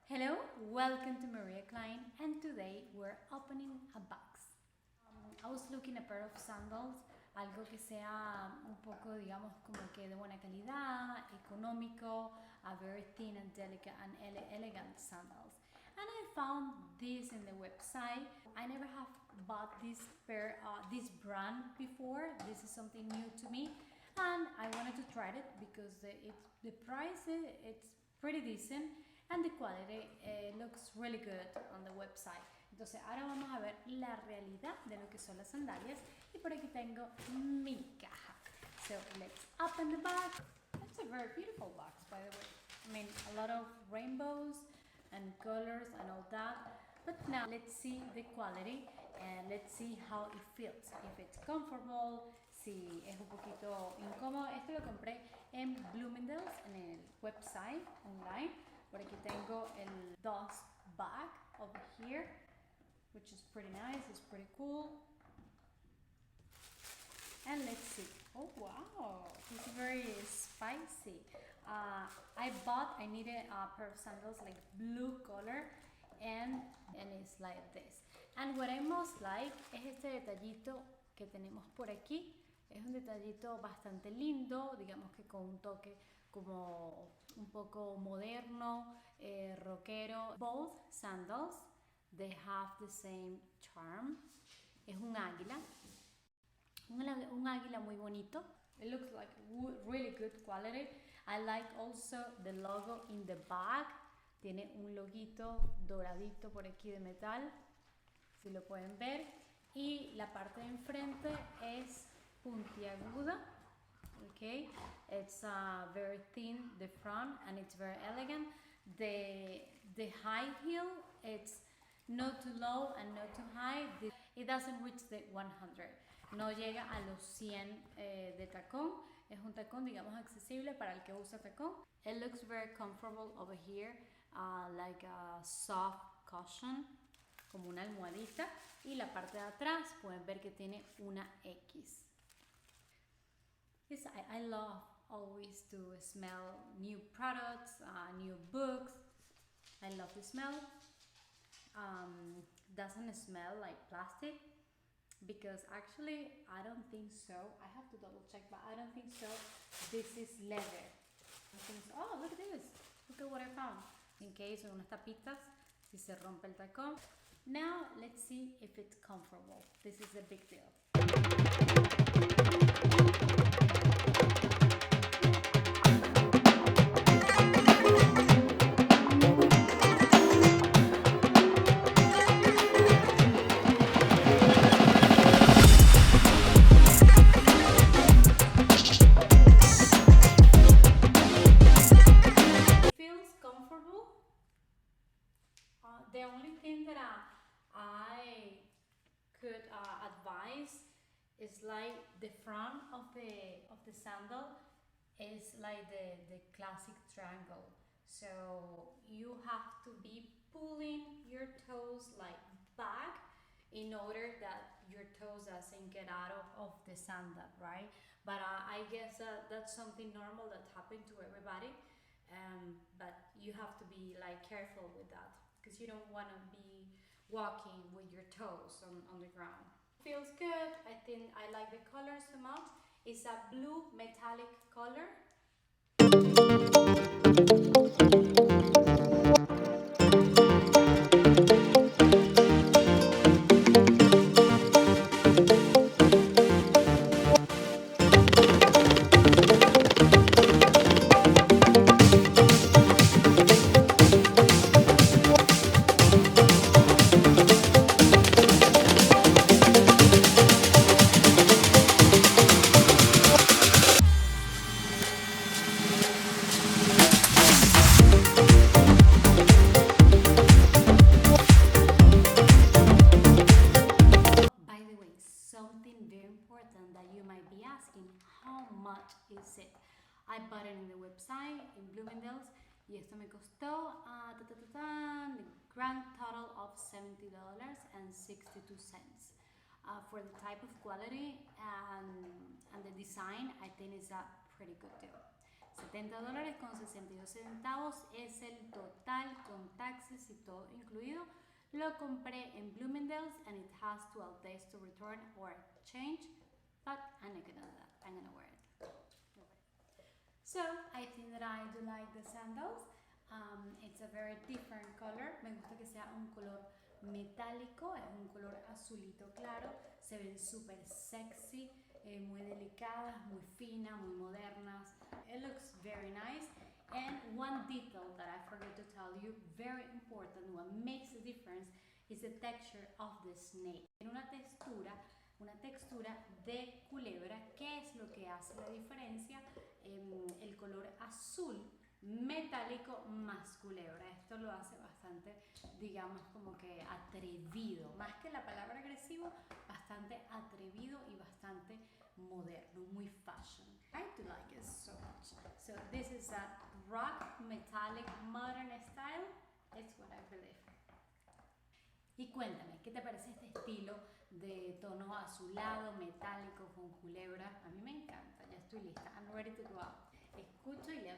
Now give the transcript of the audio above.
Hello, welcome to Maria Klann, and today we're opening a box. I was looking a pair of sandals, algo que sea un poco, digamos, como que de buena calidad, económico, a very thin and delicate and elegant sandals. And I found this in the website. I never have bought this pair, this brand before. This is something new to me, and I wanted to try it because the price it's pretty decent. And the quality looks really good on the website. Entonces ahora vamos a ver la realidad de lo que son las sandalias y por aquí tengo mi caja. So let's open the box. It's a very beautiful box, by the way. I mean, a lot of rainbows and colors and all that. But now let's see the quality and let's see how it feels. If it's comfortable, si es un poquito incómodo. Esto lo compré en Bloomingdale's en el website online. Por aquí tengo el dust bag over here, which is pretty nice, it's pretty cool. And let's see. Oh wow, it's very spicy. I needed a pair of sandals like blue color and it's like this. And what I most like es este detallito que tenemos por aquí. Es un detallito bastante lindo, digamos que con un toque como un poco moderno, rockero. Both sandals, they have the same charm. Es un águila muy bonito. It looks like really good quality. I like also the logo in the back. Tiene un loguito doradito por aquí de metal, si lo pueden ver. Y la parte de enfrente es puntiaguda. Okay, it's very thin, the front, and it's very elegant. The high heel, it's not too low and not too high. It doesn't reach the 100. No llega a los 100 de tacón. Es un tacón, digamos, accesible para el que usa tacón. It looks very comfortable over here, like a soft cushion, como una almohadita. Y la parte de atrás pueden ver que tiene una X. Yes, I love always to smell new products, new books. I love the smell. Doesn't smell like plastic because actually I don't think so. I have to double check, but I don't think so. This is leather. Oh, look at this. Look at what I found. In case son unas tapitas, si se rompe el tacón. Now let's see if it's comfortable. This is a big deal. The only thing that I could advise is like the front of the sandal is like the classic triangle. So you have to be pulling your toes like back in order that your toes doesn't get out of the sandal, right? But I guess that's something normal that happened to everybody. But you have to be like careful with that because you don't want to be walking with your toes on the ground. Feels good. I think I like the color so much. It's a blue metallic color. That you might be asking, how much is it? I bought it in the website in Bloomingdale's y esto me costó the grand total of $70.62. For the type of quality and the design, I think it's a pretty good deal. $70.62 es el total con tax y todo incluido. Lo compré en Bloomingdale's and it has 12 days to return or change, but I'm not gonna do that. I'm gonna wear it. So I think that I do like the sandals. It's a very different color. Me gusta que sea un color metálico, es un color azulito claro. Se ven súper sexy, muy delicadas, muy finas, muy modernas. It looks very nice. And one detail that I forgot to tell you, very important, what makes a difference is the texture of the snake. Tiene una textura de culebra. ¿Qué es lo que hace la diferencia? El color azul metálico más culebra. Esto lo hace bastante, digamos, como que atrevido. Más que la palabra agresivo, bastante atrevido y bastante moderno, muy fashion. I do like it so much. So this is a rock metallic modern style. It's what I believe. Y cuéntame, ¿qué te parece este estilo de tono azulado, metálico, con culebra? A mí me encanta, ya estoy lista. I'm ready to go out. Escucho y leo